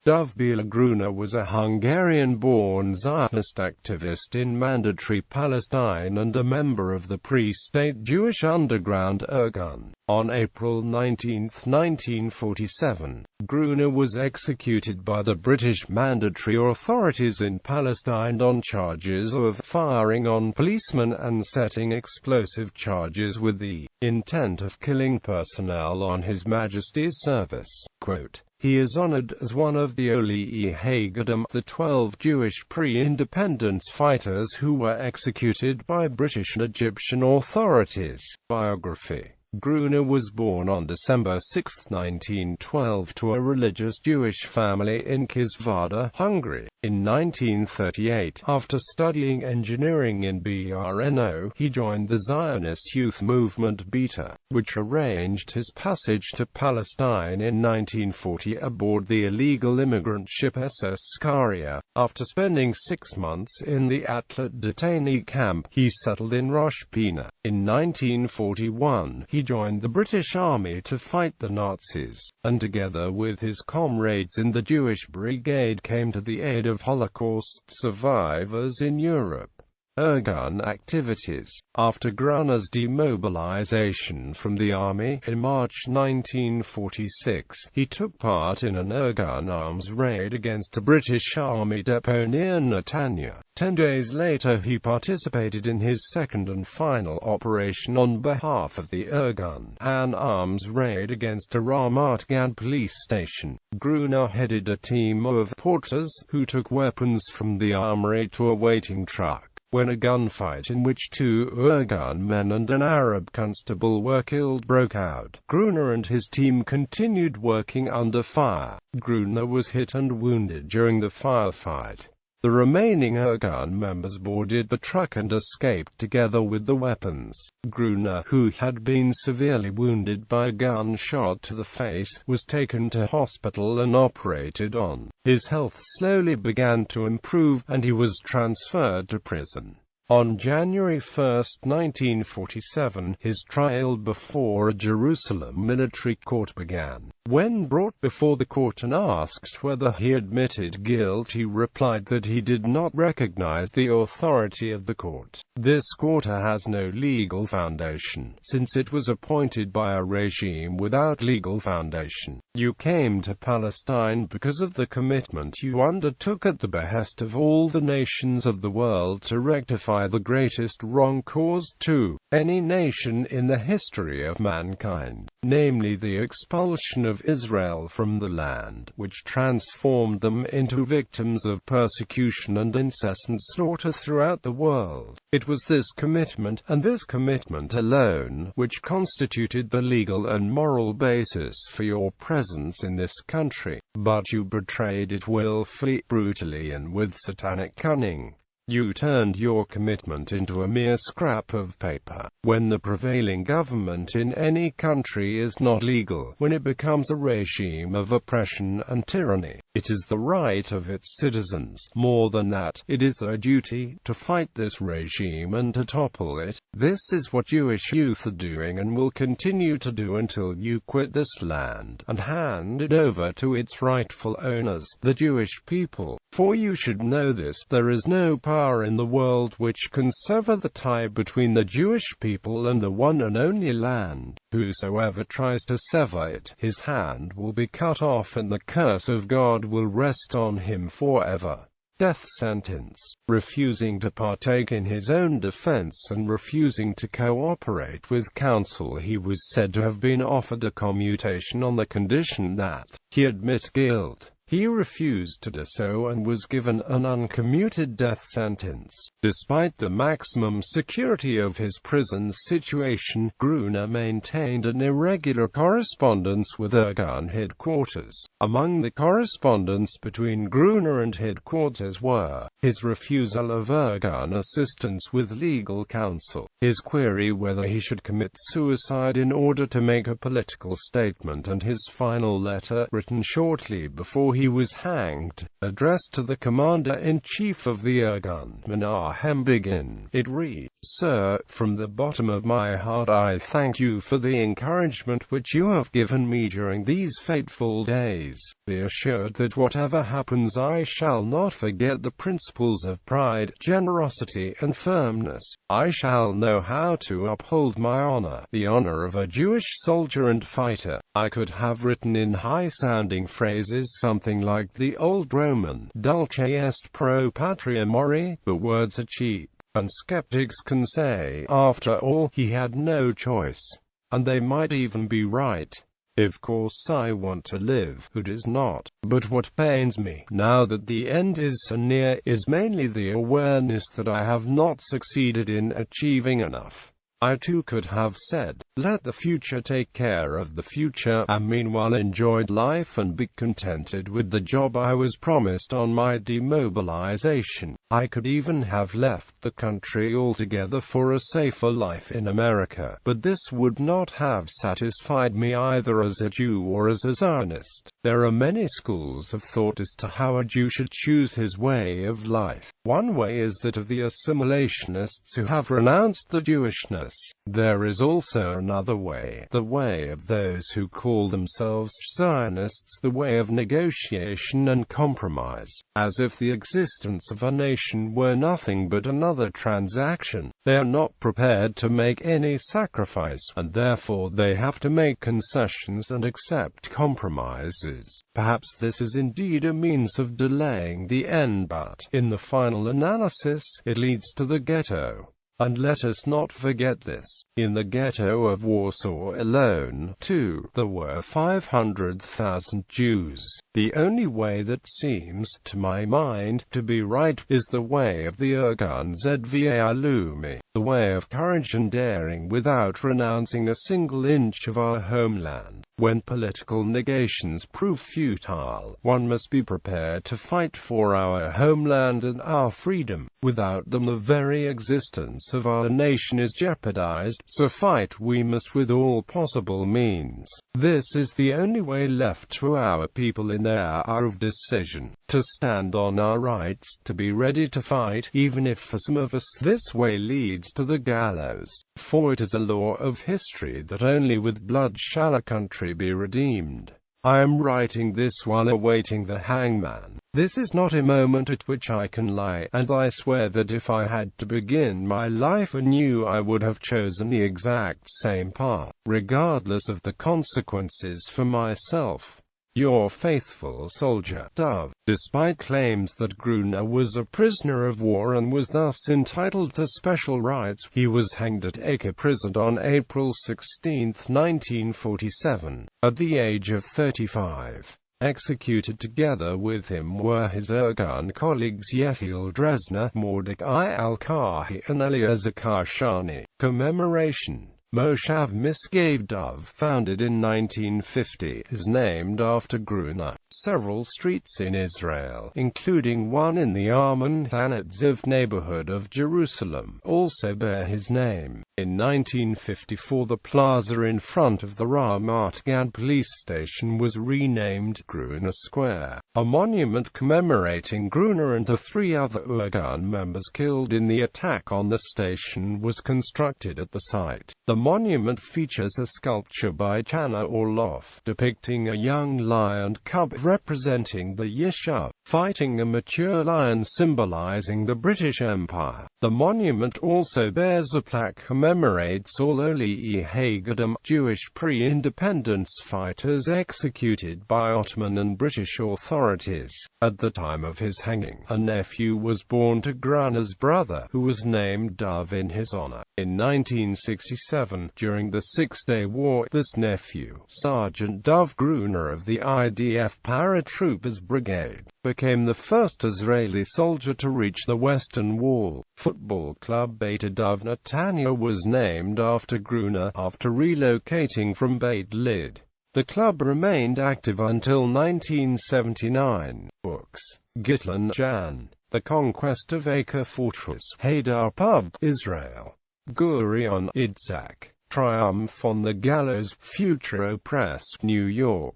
Dov Bela Gruner was a Hungarian-born Zionist activist in Mandatory Palestine and a member of the pre-state Jewish underground Irgun.On April 19, 1947. Grüner was executed by the British Mandatory authorities in Palestine on charges of firing on policemen and setting explosive charges with the intent of killing personnel on His Majesty's service. Quote, "He is honored as one of the Olei Hagardom, the 12 Jewish pre-independence fighters who were executed by British and Egyptian authorities." Biography. Grüner was born on December 6, 1912 to a religious Jewish family in Kisvárda, Hungary. In 1938, after studying engineering in Brno, he joined the Zionist youth movement Beta, which arranged his passage to Palestine in 1940 aboard the illegal immigrant ship SS Skaria. After spending 6 months in the Atlet detainee camp, he settled in Rosh Pina. In 1941, he joined the British Army to fight the Nazis, and together with his comrades in the Jewish Brigade came to the aid of Holocaust survivors in Europe. Ergun Activities. After Grüner's demobilization from the army in March 1946, he took part in an Ergun arms raid against a British army depot near מתניה. 10 days later he participated in his second and final operation on behalf of the Ergun, an arms raid against a Ramat Gan police station. Grüner headed a team of porters who took weapons from the armory to a waiting truck, when a gunfight in which 2 Ergun men and an Arab constable were killed broke out. Grüner and his team continued working under fire. Grüner was hit and wounded during the firefight. The remaining Ergun members boarded the truck and escaped together with the weapons. Grüner, who had been severely wounded by a gunshot to the face, was taken to hospital and operated on. His health slowly began to improve, and he was transferred to prison. On January 1, 1947, his trial before a Jerusalem military court began. When brought before the court and asked whether he admitted guilt, he replied that he did not recognize the authority of the court. This court has no legal foundation, since it was appointed by a regime without legal foundation. You came to Palestine because of the commitment you undertook at the behest of all the nations of the world to rectify the greatest wrong caused to any nation in the history of mankind, namely the expulsion of Israel from the land, which transformed them into victims of persecution and incessant slaughter throughout the world. It was this commitment, and this commitment alone, which constituted the legal and moral basis for your presence in this country. But you betrayed it willfully, brutally, and with satanic cunning. You turned your commitment into a mere scrap of paper. When the prevailing government in any country is not legal, when it becomes a regime of oppression and tyranny, it is the right of its citizens, more than that, it is their duty, to fight this regime and to topple it. This is what Jewish youth are doing and will continue to do until you quit this land, and hand it over to its rightful owners, the Jewish people. For you should know this, there is no power in the world which can sever the tie between the Jewish people and the one and only land. Whosoever tries to sever it, his hand will be cut off and the curse of God will rest on him forever. Death sentence. Refusing to partake in his own defense and refusing to cooperate with counsel, he was said to have been offered a commutation on the condition that he admit guilt. He refused to do so and was given an uncommuted death sentence. Despite the maximum security of his prison situation, Grüner maintained an irregular correspondence with Ergun headquarters. Among the correspondence between Grüner and headquarters were his refusal of Ergun assistance with legal counsel, his query whether he should commit suicide in order to make a political statement, and his final letter, written shortly before he was hanged, addressed to the commander-in-chief of the Ergun, Begin. It reads, Sir, from the bottom of my heart I thank you for the encouragement which you have given me during these fateful days. Be assured that whatever happens I shall not forget the principles of pride, generosity, and firmness. I shall know how to uphold my honor, the honor of a Jewish soldier and fighter. I could have written in high-sounding phrases something like the old Roman, dulce est pro patria mori, but words are cheap. And skeptics can say, after all, he had no choice. And they might even be right. Of course I want to live, who does not? But what pains me, now that the end is so near, is mainly the awareness that I have not succeeded in achieving enough. I too could have said, let the future take care of the future, and meanwhile enjoyed life and be contented with the job I was promised on my demobilization. I could even have left the country altogether for a safer life in America, but this would not have satisfied me either as a Jew or as a Zionist. There are many schools of thought as to how a Jew should choose his way of life. One way is that of the assimilationists who have renounced the Jewishness. There is also another way, the way of those who call themselves Zionists, the way of negotiation and compromise, as if the existence of a nation were nothing but another transaction. They are not prepared to make any sacrifice, and therefore they have to make concessions and accept compromises. Perhaps this is indeed a means of delaying the end, but, in the final analysis, it leads to the ghetto. And let us not forget this. In the ghetto of Warsaw alone, too, there were 500,000 Jews. The only way that seems, to my mind, to be right, is the way of the Ergun Activities, the way of courage and daring without renouncing a single inch of our homeland. When political negations prove futile, one must be prepared to fight for our homeland and our freedom. Without them the very existence of our nation is jeopardized, so fight we must with all possible means. This is the only way left to our people in their hour of decision, to stand on our rights, to be ready to fight, even if for some of us this way leads to the gallows. For it is a law of history that only with blood shall a country be redeemed. I am writing this while awaiting the hangman. This is not a moment at which I can lie, and I swear that if I had to begin my life anew I would have chosen the exact same path, regardless of the consequences for myself. Your faithful soldier, Dov. Despite claims that Grüner was a prisoner of war and was thus entitled to special rights, he was hanged at Acre prison on April 16, 1947, at the age of 35. Executed together with him were his Ergun colleagues Yefiel Dresner, Mordecai Al-Kahi, and Eliezer Karshani. Commemoration. Moshav Misgav Dov, founded in 1950, is named after Grüner. Several streets in Israel, including one in the Armon Thanatziv neighborhood of Jerusalem, also bear his name. In 1954 the plaza in front of the Ramat Gad police station was renamed Grüner Square. A monument commemorating Grüner and the 3 other Ergun members killed in the attack on the station was constructed at the site. The monument features a sculpture by Chana Orloff, depicting a young lion cub representing the Yishuv, fighting a mature lion symbolizing the British Empire. The monument also bears a plaque commemorates all Olei Hagardom, Jewish pre-independence fighters executed by Ottoman and British authorities. At the time of his hanging, a nephew was born to Grüner's brother, who was named Dov in his honor. In 1967, during the Six-Day War, this nephew, Sergeant Dov Gruner of the IDF Paratroopers Brigade, became the first Israeli soldier to reach the Western Wall. Football club Beta Dov Netanya was named after Grüner, after relocating from Beit Lid. The club remained active until 1979. Books. Gitlan Jan. The Conquest of Acre Fortress. Hadar Pub, Israel. Gurion Itzhak. Triumph on the Gallows. Futuro Press, New York.